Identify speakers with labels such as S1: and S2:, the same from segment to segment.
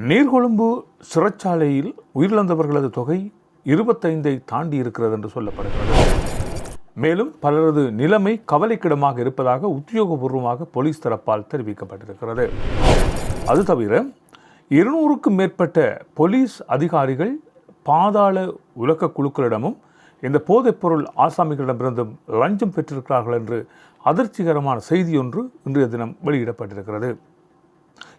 S1: நீர்கொழும்பு சிறைச்சாலையில் உயிரிழந்தவர்களது தொகை 25 தாண்டி இருக்கிறது என்று சொல்லப்படுகிறது. மேலும் பலரது நிலைமை கவலைக்கிடமாக இருப்பதாக உத்தியோகபூர்வமாக போலீஸ் தரப்பால் தெரிவிக்கப்பட்டிருக்கிறது. அது தவிர 200க்கும் மேற்பட்ட போலீஸ் அதிகாரிகள் பாதாள உலக குழுக்களிடமும் இந்த போதைப்பொருள் ஆசாமிகளிடமிருந்தும் லஞ்சம் பெற்றிருக்கிறார்கள் என்று அதிர்ச்சிகரமான செய்தி ஒன்று இன்றைய தினம் வெளியிடப்பட்டிருக்கிறது.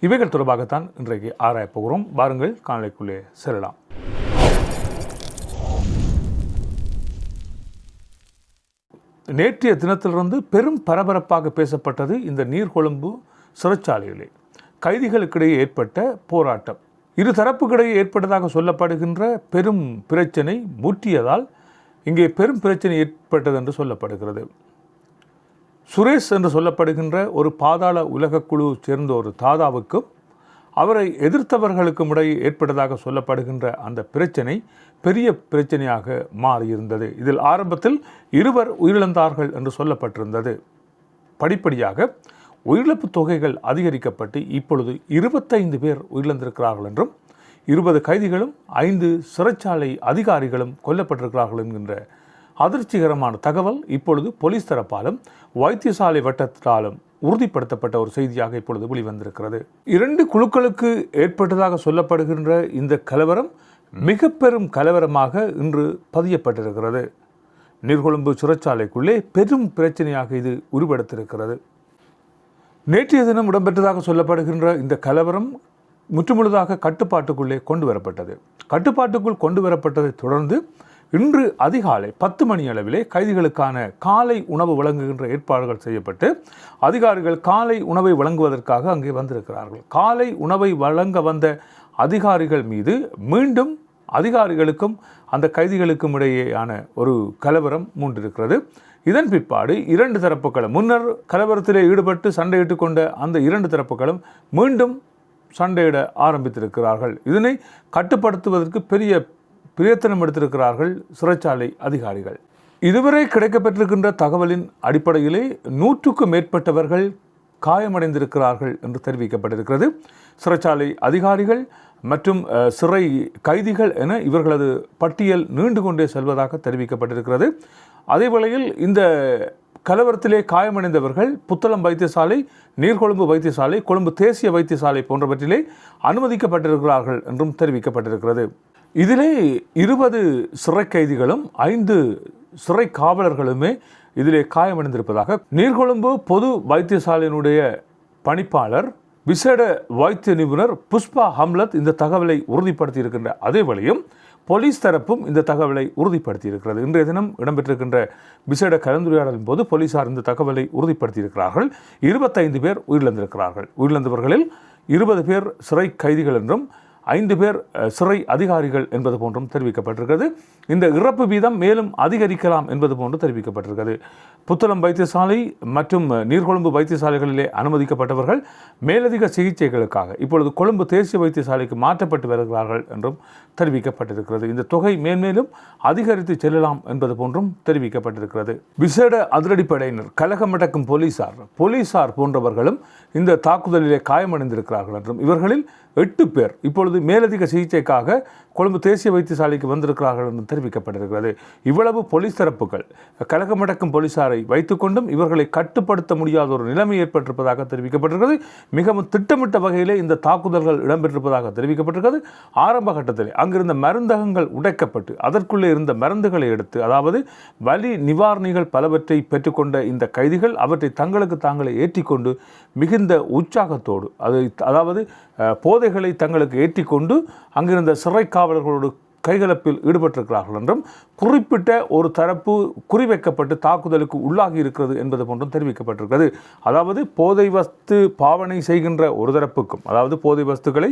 S1: இவைகள் தொடர்பாகத்தான் இன்றைக்கு ஆராயப் போகிறோம். வாருங்கள் காணொளிக்குள்ளே செல்லலாம். நேற்றைய தினத்திலிருந்து பெரும் பரபரப்பாக பேசப்பட்டது இந்த நீர்கொழும்பு சிறைச்சாலையிலே கைதிகளுக்கிடையே ஏற்பட்ட போராட்டம். இரு தரப்புக்கிடையே ஏற்பட்டதாக சொல்லப்படுகின்ற பெரும் பிரச்சனை முற்றியதால் இங்கே பெரும் பிரச்சனை ஏற்பட்டது என்று சொல்லப்படுகிறது. சுரேஷ் என்று சொல்லப்படுகின்ற ஒரு பாதாள உலகக்குழு சேர்ந்த ஒரு தாதாவுக்கும் அவரை எதிர்த்தவர்களுக்கும் இடையே ஏற்பட்டதாக சொல்லப்படுகின்ற அந்த பிரச்சனை பெரிய பிரச்சனையாக மாறியிருந்தது. இதில் ஆரம்பத்தில் 2 உயிரிழந்தார்கள் என்று சொல்லப்பட்டிருந்தது. படிப்படியாக உயிரிழப்பு தொகைகள் அதிகரிக்கப்பட்டு இப்பொழுது 25 பேர் உயிரிழந்திருக்கிறார்கள் என்றும் 20 கைதிகளும் 5 சிறைச்சாலை அதிகாரிகளும் கொல்லப்பட்டிருக்கிறார்கள் என்கின்ற அதிர்ச்சிகரமான தகவல் இப்பொழுது போலீஸ் தரப்பாலும் வைத்தியசாலை வட்டத்தாலும் உறுதிப்படுத்தப்பட்ட ஒரு செய்தியாக இப்பொழுது வெளிவந்திருக்கிறது. 2 குழுக்களுக்கு ஏற்பட்டதாக சொல்லப்படுகின்ற இந்த கலவரம் மிக பெரும் கலவரமாக இன்று பதியப்பட்டிருக்கிறது. நீர்கொழும்பு சிறைச்சாலைக்குள்ளே பெரும் பிரச்சனையாக இது உருவெடுத்திருக்கிறது. நேற்றைய தினம் இடம்பெற்றதாக சொல்லப்படுகின்ற இந்த கலவரம் முற்றுமுழுதாக கட்டுப்பாட்டுக்குள்ளே கொண்டு வரப்பட்டது. கட்டுப்பாட்டுக்குள் கொண்டு வரப்பட்டதை தொடர்ந்து இன்று அதிகாலை 10 மணி அளவிலே கைதிகளுக்கான காலை உணவு வழங்குகின்ற ஏற்பாடுகள் செய்யப்பட்டு அதிகாரிகள் காலை உணவை வழங்குவதற்காக அங்கே வந்திருக்கிறார்கள். காலை உணவை வழங்க வந்த அதிகாரிகள் மீது மீண்டும் அதிகாரிகளுக்கும் அந்த கைதிகளுக்கும் இடையேயான ஒரு கலவரம் மூண்டிருக்கிறது. இதன் பிற்பாடு 2 தரப்புகளும் முன்னர் கலவரத்திலே ஈடுபட்டு சண்டையிட்டுக் கொண்ட அந்த 2 தரப்புகளும் மீண்டும் சண்டையிட ஆரம்பித்திருக்கிறார்கள். இதனை கட்டுப்படுத்துவதற்கு பெரிய பிரயத்தனம் எடுத்திருக்கிறார்கள் சிறைச்சாலை அதிகாரிகள். இதுவரை கிடைக்கப்பட்டிருக்கின்ற தகவலின் அடிப்படையிலே 100க்கும் மேற்பட்டவர்கள் காயமடைந்திருக்கிறார்கள் என்று தெரிவிக்கப்பட்டிருக்கிறது. சிறைச்சாலை அதிகாரிகள் மற்றும் சிறை கைதிகள் என இவர்களது பட்டியல் நீண்டு கொண்டே செல்வதாக தெரிவிக்கப்பட்டிருக்கிறது. அதேவேளையில் இந்த கலவரத்திலே காயமடைந்தவர்கள் புத்தளம் வைத்தியசாலை, நீர்கொழும்பு வைத்தியசாலை, கொழும்பு தேசிய வைத்தியசாலை போன்றவற்றிலே அனுமதிக்கப்பட்டிருக்கிறார்கள் என்றும் தெரிவிக்கப்பட்டிருக்கிறது. இதிலே 20 சிறை கைதிகளும் 5 சிறை காவலர்களுமே இதிலே காயமடைந்திருப்பதாக நீர்கொழும்பு பொது வைத்தியசாலையினுடைய பணிப்பாளர் விசேட வைத்திய நிபுணர் புஷ்பா ஹம்லத் இந்த தகவலை உறுதிப்படுத்தி இருக்கின்ற அதே வழியும் போலீஸ் தரப்பும் இந்த தகவலை உறுதிப்படுத்தி இருக்கிறது. இன்றைய தினம் இடம்பெற்றிருக்கின்ற விசேட கலந்துரையாடலின் போது போலீசார் இந்த தகவலை உறுதிப்படுத்தி இருக்கிறார்கள். 25 பேர் உயிரிழந்திருக்கிறார்கள். உயிரிழந்தவர்களில் 20 பேர் சிறை கைதிகள் என்றும் 5 பேர் சிறை அதிகாரிகள் என்பது போன்றும் தெரிவிக்கப்பட்டிருக்கிறது. இந்த இறப்பு வீதம் மேலும் அதிகரிக்கலாம் என்பது போன்று தெரிவிக்கப்பட்டிருக்கிறது. புத்தளம் வைத்தியசாலை மற்றும் நீர்கொழும்பு வைத்தியசாலைகளிலே அனுமதிக்கப்பட்டவர்கள் மேலதிக சிகிச்சைகளுக்காக இப்பொழுது கொழும்பு தேசிய வைத்தியசாலைக்கு மாற்றப்பட்டு வருகிறார்கள் என்றும் தெரிவிக்கப்பட்டிருக்கிறது. இந்த தொகை மேன்மேலும் அதிகரித்து செல்லலாம் என்பது போன்றும் தெரிவிக்கப்பட்டிருக்கிறது. விசேட அதிரடிப்படையினர், கலகமடக்கும் போலீசார் போன்றவர்களும் இந்த தாக்குதலிலே காயமடைந்திருக்கிறார்கள் என்றும் இவர்களில் 8 பேர் இப்பொழுது மேலதிக சிகிச்சைக்காக கொழும்பு தேசிய வைத்தியசாலைக்கு வந்திருக்கிறார்கள் என்று தெரிவிக்கப்பட்டிருக்கிறது. இவ்வளவு போலீஸ் தரப்புகள் கலகமடக்கும் போலீசாரை வைத்துக்கொண்டும் இவர்களை கட்டுப்படுத்த முடியாத ஒரு நிலைமை ஏற்பட்டிருப்பதாக தெரிவிக்கப்பட்டிருக்கிறது. மிகவும் திட்டமிட்ட வகையிலே இந்த தாக்குதல்கள் இடம்பெற்றிருப்பதாக தெரிவிக்கப்பட்டிருக்கிறது. ஆரம்ப கட்டத்தில் அங்கிருந்த மருந்தகங்கள் உடைக்கப்பட்டு அதற்குள்ளே இருந்த மருந்துகளை எடுத்து, அதாவது வலி நிவாரணிகள் பலவற்றை பெற்றுக்கொண்ட இந்த கைதிகள் அவற்றை தங்களுக்கு தாங்களே ஏற்றிக்கொண்டு மிகுந்த உற்சாகத்தோடு அதாவது போதைகளை தங்களுக்கு ஏற்றிக்கொண்டு அங்கிருந்த சிறை காவலர்களோடு கைகலப்பில் ஈடுபட்டிருக்கிறார்கள் என்றும் குறிப்பிட்ட ஒரு தரப்பு குறிவைக்கப்பட்டு தாக்குதலுக்கு உள்ளாகி இருக்கிறது என்பது போன்றும் தெரிவிக்கப்பட்டிருக்கிறது. அதாவது போதை வஸ்து பாவனை செய்கின்ற ஒரு தரப்புக்கும், அதாவது போதை வஸ்துக்களை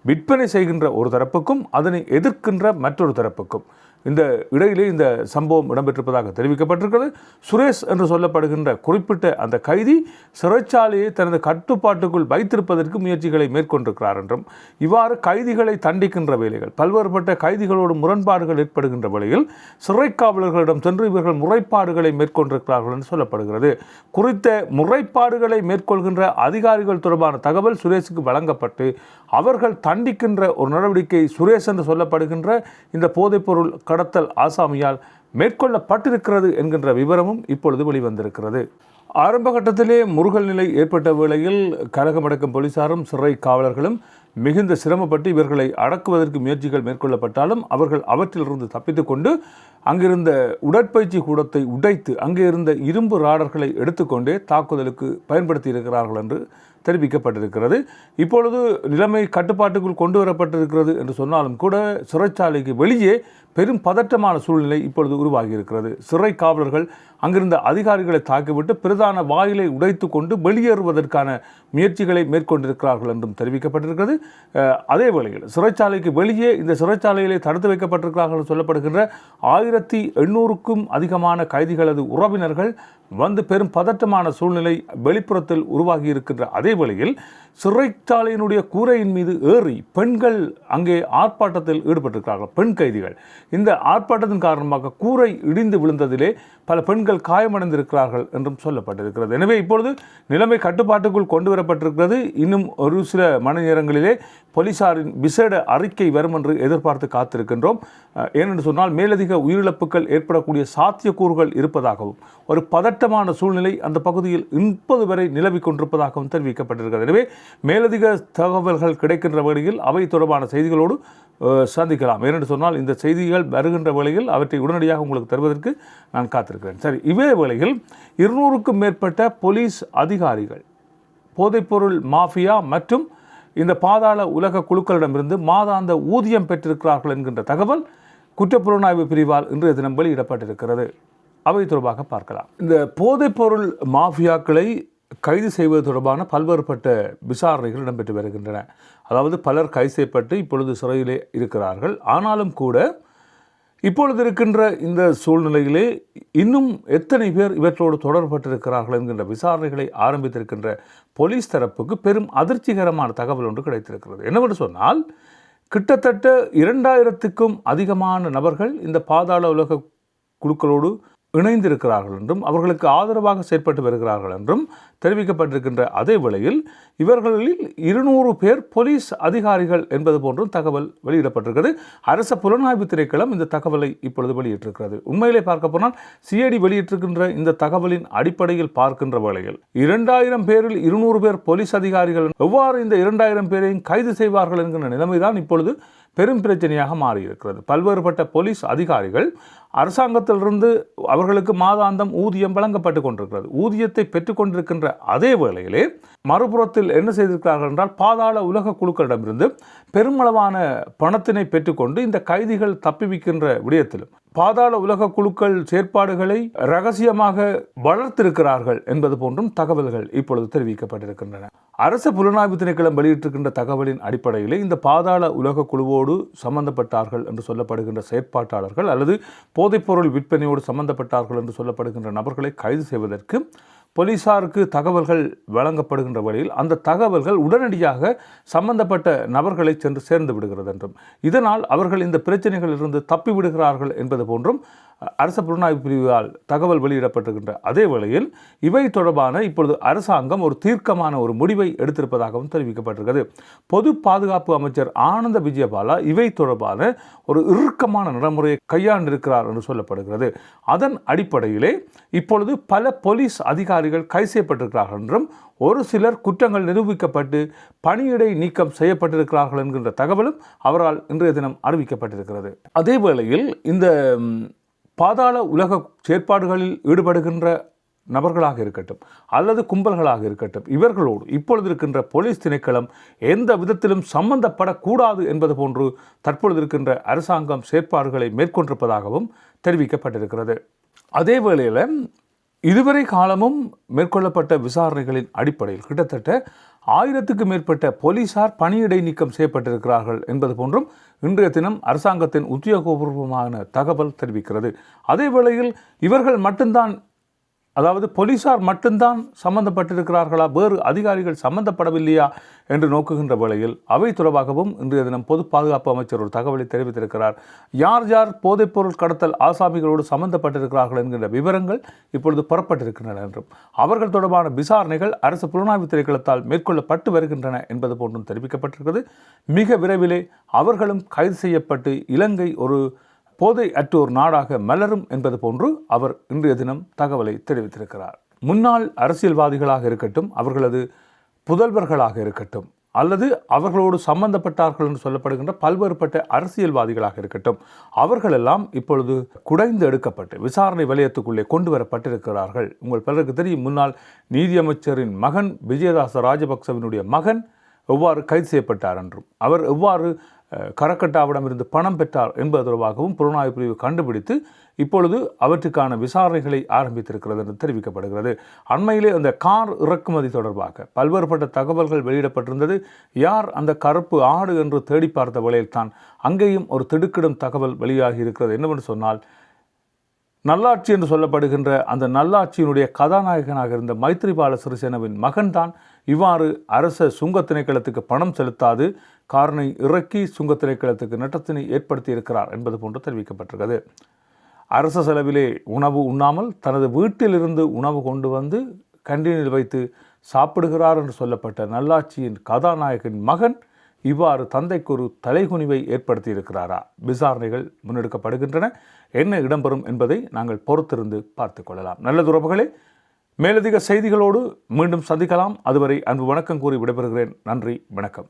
S1: விற்பனை செய்கின்ற ஒரு தரப்புக்கும் அதனை எதிர்க்கின்ற மற்றொரு தரப்புக்கும் இந்த இடையிலே இந்த சம்பவம் இடம்பெற்றிருப்பதாக தெரிவிக்கப்பட்டிருக்கிறது. சுரேஷ் என்று சொல்லப்படுகின்ற குறிப்பிட்ட அந்த கைதி சிறைச்சாலையை தனது கட்டுப்பாட்டுக்குள் வைத்திருப்பதற்கு முயற்சிகளை மேற்கொண்டிருக்கிறார் என்றும் இவ்வாறு கைதிகளை தண்டிக்கின்ற வேலைகள் பல்வேறுபட்ட கைதிகளோடு முரண்பாடுகள் ஏற்படுகின்ற வேளையில் சிறை காவலர்களிடம் சென்று இவர்கள் முறைப்பாடுகளை மேற்கொண்டிருக்கிறார்கள் என்று சொல்லப்படுகிறது. குறித்த முறைப்பாடுகளை மேற்கொள்கின்ற அதிகாரிகள் தொடர்பான தகவல் சுரேஷுக்கு வழங்கப்பட்டு அவர்கள் தண்டிக்கின்ற ஒரு நடவடிக்கை சுரேஷ் என்று சொல்லப்படுகின்ற இந்த போதைப்பொருள் கடத்தல் ஆசாமியால் மேற்கொள்ளப்பட்டிருக்கிறது என்கின்ற விவரமும் இப்பொழுது வெளிவந்திருக்கிறது. ஆரம்ப கட்டத்திலே முருகல் நிலை ஏற்பட்ட வேளையில் கலகமடக்கும் போலீசாரும் சிறை காவலர்களும் மிகுந்த சிரமப்பட்டு இவர்களை அடக்குவதற்கு முயற்சிகள் மேற்கொள்ளப்பட்டாலும் அவர்கள் அவற்றிலிருந்து தப்பித்து கொண்டு அங்கிருந்த உடற்பயிற்சி கூடத்தை உடைத்து அங்கே இருந்த இரும்பு ராடர்களை எடுத்துக்கொண்டே தாக்குதலுக்கு பயன்படுத்தி இருக்கிறார்கள் என்று தெரிவிக்கப்பட்டிருக்கிறது. இப்பொழுது நிலைமை கட்டுப்பாட்டுக்குள் கொண்டு வரப்பட்டிருக்கிறது என்று சொன்னாலும் கூட சிறைச்சாலைக்கு வெளியே பெரும் பதற்றமான சூழ்நிலை இப்பொழுது உருவாகியிருக்கிறது. சிறை காவலர்கள் அங்கிருந்த அதிகாரிகளை தாக்கிவிட்டு பிரதான வாயிலை உடைத்து கொண்டு வெளியேறுவதற்கான முயற்சிகளை மேற்கொண்டிருக்கிறார்கள் என்றும் தெரிவிக்கப்பட்டிருக்கிறது. அதே வேளையில் சிறைச்சாலைக்கு வெளியே இந்த சிறைச்சாலையிலே தடுத்து வைக்கப்பட்டிருக்கிறார்கள் சொல்லப்படுகின்ற 1800க்கும் அதிகமான கைதிகளது உறவினர்கள் வந்து பெரும் பதட்டமான சூழ்நிலை வெளிப்புறத்தில் உருவாகி இருக்கின்ற அதே வேளையில் சிறைச்சாலையினுடைய கூரையின் மீது ஏறி பெண்கள் அங்கே ஆர்ப்பாட்டத்தில் ஈடுபட்டிருக்கிறார்கள். பெண் கைதிகள் இந்த ஆர்ப்பாட்டத்தின் காரணமாக கூரை இடிந்து விழுந்ததிலே பல பெண்கள் காயமடைந்திருக்கிறார்கள் என்றும் சொல்லப்பட்டிருக்கிறது. எனவே இப்பொழுது நிலைமை கட்டுப்பாட்டுக்குள் கொண்டு வரப்பட்டிருக்கிறது. இன்னும் ஒரு சில மணி நேரங்களிலே போலீசாரின் விசேட அறிக்கை வரும் என்று எதிர்பார்த்து காத்திருக்கின்றோம். ஏனென்று சொன்னால் மேலதிக உயிரிழப்புகள் ஏற்படக்கூடிய சாத்தியக்கூறுகள் இருப்பதாகவும் ஒரு பதட்டமான சூழ்நிலை அந்த பகுதியில் 30 வரை நிலவிக் கொண்டிருப்பதாகவும் தெரிவிக்கப்பட்டிருக்கிறது. எனவே மேலதிக தகவல்கள் கிடைக்கின்ற வேளையில் அவை தொடர்பான செய்திகளோடு சந்திக்கலாம். ஏனென்று சொன்னால் இந்த செய்திகள் வருகின்ற வேளையில் அவற்றை உடனடியாக உங்களுக்கு தருவதற்கு நான் காத்திருக்கிறேன். சரி, இதே வேளையில் 200க்கும் மேற்பட்ட போலீஸ் அதிகாரிகள் போதைப்பொருள் மாஃபியா மற்றும் இந்த பாதாள உலக குழுக்களிடமிருந்து மாதாந்த ஊதியம் பெற்றிருக்கிறார்கள் என்கின்ற தகவல் குற்றப்புலனாய்வு பிரிவால் இன்றைய தினம் வெளியிடப்பட்டிருக்கிறது. அவை தொடர்பாக பார்க்கலாம். இந்த போதைப்பொருள் மாஃபியாக்களை கைது செய்வது தொடர்பான பல்வேறுபட்ட விசாரணைகள் இடம்பெற்று வருகின்றன. அதாவது பலர் கைது செய்யப்பட்டு இப்பொழுது சிறையிலே இருக்கிறார்கள். ஆனாலும் கூட இப்பொழுது இருக்கின்ற இந்த சூழ்நிலையிலே இன்னும் எத்தனை பேர் இவற்றோடு தொடர்பட்டிருக்கிறார்கள் என்கின்ற விசாரணைகளை ஆரம்பித்திருக்கின்ற போலீஸ் தரப்புக்கு பெரும் அதிர்ச்சிகரமான தகவல் ஒன்று கிடைத்திருக்கிறது. என்னவென்று சொன்னால் கிட்டத்தட்ட 2000க்கும் அதிகமான நபர்கள் இந்த பாதாள உலக குழுக்களோடு இணைந்திருக்கிறார்கள் என்றும் அவர்களுக்கு ஆதரவாக செயற்பட்டு வருகிறார்கள் என்றும் தெரிவிக்கப்பட்டிருக்கின்ற அதே வேளையில் இவர்களில் 200 பேர் போலீஸ் அதிகாரிகள் என்பது போன்றும் தகவல் வெளியிடப்பட்டிருக்கிறது. அரச புலனாய்வு திணைக்களம் இந்த தகவலை இப்பொழுது வெளியிட்டிருக்கிறது. உண்மையிலே பார்க்க போனால் சிஐடி வெளியிட்டிருக்கின்ற இந்த தகவலின் அடிப்படையில் பார்க்கின்ற வேளையில் 2000 பேரில் 200 பேர் போலீஸ் அதிகாரிகள் எவ்வாறு இந்த 2000 பேரையும் கைது செய்வார்கள் என்கின்ற நிலைமைதான் இப்பொழுது பெரும் பிரச்சனையாக மாறியிருக்கிறது. பல்வேறுபட்ட போலீஸ் அதிகாரிகள் அரசாங்கத்திலிருந்து அவர்களுக்கு மாதாந்தம் ஊதியம் வழங்கப்பட்டு கொண்டிருக்கிறது. ஊதியத்தை பெற்றுக்கொண்டிருக்கின்ற அதே வேளையிலே மறுபுறத்தில் என்ன செய்திருக்கிறார்கள் என்றால் பாதாள உலக குழுக்களிடமிருந்து பெருமளவான பணத்தினை பெற்றுக்கொண்டு இந்த கைதிகள் தப்பிவிக்கின்ற விடயத்திலும் பாதாள உலக குழுக்கள் செயற்பாடுகளை ரகசியமாக வளர்த்திருக்கிறார்கள் என்பது போன்றும் தகவல்கள் இப்பொழுது தெரிவிக்கப்பட்டிருக்கின்றன. அரசு புலனாய்வு திணைக்களம் வெளியிட்டிருக்கின்ற தகவலின் அடிப்படையிலே இந்த பாதாள உலக குழுவோடு சம்பந்தப்பட்டார்கள் என்று சொல்லப்படுகின்ற செயற்பாட்டாளர்கள் அல்லது போதைப்பொருள் விற்பனையோடு சம்பந்தப்பட்டார்கள் என்று சொல்லப்படுகின்ற நபர்களை கைது செய்வதற்கு போலீசாருக்கு தகவல்கள் வழங்கப்படுகின்ற வழியில் அந்த தகவல்கள் உடனடியாக சம்பந்தப்பட்ட நபர்களை சென்று சேர்ந்து விடுகிறது என்றும் இதனால் அவர்கள் இந்த பிரச்சனைகளிலிருந்து தப்பிவிடுகிறார்கள் என்பது போன்றும் அரசு புலனாய்வு பிரிவால் தகவல் வெளியிடப்பட்டிருக்கின்ற அதே வேளையில் இவை தொடர்பான இப்பொழுது அரசாங்கம் ஒரு தீர்க்கமான ஒரு முடிவை எடுத்திருப்பதாகவும் தெரிவிக்கப்பட்டிருக்கிறது. பொது பாதுகாப்பு அமைச்சர் ஆனந்த விஜயபாலா இவை தொடர்பான ஒரு இறுக்கமான நடைமுறையை கையாண்டிருக்கிறார் என்று சொல்லப்படுகிறது. அதன் அடிப்படையிலே இப்பொழுது பல போலீஸ் அதிகாரிகள் கைது செய்யப்பட்டிருக்கிறார்கள் என்றும் ஒரு சிலர் குற்றங்கள் நிரூபிக்கப்பட்டு பணியிடை நீக்கம் செய்யப்பட்டிருக்கிறார்கள் என்கின்ற தகவலும் அவரால் இன்றைய தினம் அறிவிக்கப்பட்டிருக்கிறது. அதே வேளையில் இந்த பாதாள உலக செயற்பாடுகளில் ஈடுபடுகின்ற நபர்களாக இருக்கட்டும் அல்லது கும்பல்களாக இருக்கட்டும் இவர்களோடு இப்பொழுது இருக்கின்ற போலீஸ் திணைக்களம் எந்த விதத்திலும் சம்பந்தப்படக்கூடாது என்பது போன்று தற்பொழுது இருக்கின்ற அரசாங்கம் செயற்பாடுகளை மேற்கொண்டிருப்பதாகவும் தெரிவிக்கப்பட்டிருக்கிறது. அதே வேளையில் இதுவரை காலமும் மேற்கொள்ளப்பட்ட விசாரணைகளின் அடிப்படையில் கிட்டத்தட்ட 1000க்கும் மேற்பட்ட போலீசார் பணியிடை நீக்கம் செய்யப்பட்டிருக்கிறார்கள் என்பது போன்றும் இன்றைய தினம் அரசாங்கத்தின் உத்தியோகபூர்வமான தகவல் தெரிவிக்கிறது. அதே வேளையில் இவர்கள் மட்டும்தான் அதாவது போலீசார் மட்டும்தான் சம்பந்தப்பட்டிருக்கிறார்களா, வேறு அதிகாரிகள் சம்பந்தப்படவில்லையா என்று நோக்குகின்ற வேளையில் அவை தொடர்பாகவும் இன்றைய தினம் பொது பாதுகாப்பு அமைச்சர் ஒரு தகவலை தெரிவித்திருக்கிறார். யார் யார் போதைப்பொருள் கடத்தல் ஆசாமிகளோடு சம்பந்தப்பட்டிருக்கிறார்கள் என்கின்ற விவரங்கள் இப்பொழுது புறப்பட்டிருக்கின்றன என்றும் அவர்கள் தொடர்பான விசாரணைகள் அரசு புலனாய்வு திணைக்களத்தால் மேற்கொள்ளப்பட்டு வருகின்றன என்பது போன்றும் தெரிவிக்கப்பட்டிருக்கிறது. மிக விரைவிலே அவர்களும் கைது செய்யப்பட்டு இலங்கை ஒரு போதை அற்றோர் நாடாக மலரும் என்பது போன்று அவர் இன்றைய தினம் தகவலை தெரிவித்திருக்கிறார். முன்னாள் அரசியல்வாதிகளாக இருக்கட்டும், அவர்களது புதல்வர்களாக இருக்கட்டும், அல்லது அவர்களோடு சம்பந்தப்பட்டார்கள் என்று சொல்லப்படுகின்ற பல்வேறுபட்ட அரசியல்வாதிகளாக இருக்கட்டும், அவர்களெல்லாம் இப்பொழுது குடைந்து எடுக்கப்பட்டு விசாரணை வலயத்துக்குள்ளே கொண்டு வரப்பட்டிருக்கிறார்கள். உங்கள் பலருக்கு தெரியும், முன்னாள் நீதியமைச்சரின் மகன் விஜயதாச ராஜபக்சவினுடைய மகன் எவ்வாறு கைது செய்யப்பட்டார் என்றும் அவர் எவ்வாறு கரக்கட்டாவிடமிருந்து பணம் பெற்றார் என்பது தொடர்பாகவும் புலனாய்வு பிரிவு கண்டுபிடித்து இப்பொழுது அவற்றுக்கான விசாரணைகளை ஆரம்பித்திருக்கிறது என்று தெரிவிக்கப்படுகிறது. அண்மையிலே அந்த கார் இறக்குமதி தொடர்பாக பல்வேறுபட்ட தகவல்கள் வெளியிடப்பட்டிருந்தது. யார் அந்த கருப்பு ஆடு என்று தேடி பார்த்த வேளையில் தான் அங்கேயும் ஒரு திடுக்கிடும் தகவல் வெளியாகி இருக்கிறது. என்னவென்று சொன்னால், நல்லாட்சி என்று சொல்லப்படுகின்ற அந்த நல்லாட்சியினுடைய கதாநாயகனாக இருந்த மைத்ரிபால சிறிசேனவின் மகன்தான் இவ்வாறு அரச சுங்க திணைக்களத்துக்கு பணம் செலுத்தாது காரனை இறக்கி சுங்க திணைக்களத்துக்கு நட்டத்தினை ஏற்படுத்தி இருக்கிறார் என்பது போன்று தெரிவிக்கப்பட்டிருக்கிறது. அரச செலவிலே உணவு உண்ணாமல் தனது வீட்டிலிருந்து உணவு கொண்டு வந்து கண்டீனில் வைத்து சாப்பிடுகிறார் என்று சொல்லப்பட்ட நல்லாட்சியின் கதாநாயகன் மகன் இவ்வாறு தந்தைக்கு ஒரு தலைகுனிவை ஏற்படுத்தி இருக்கிறாரா? விசாரணைகள் முன்னெடுக்கப்படுகின்றன. என்ன இடம்பெறும் என்பதை நாங்கள் பொறுத்திருந்து பார்த்து கொள்ளலாம். நல்லது உறவுகளே, மேலதிக செய்திகளோடு மீண்டும் சந்திக்கலாம். அதுவரை அன்பு வணக்கம் கூறி விடைபெறுகிறேன். நன்றி, வணக்கம்.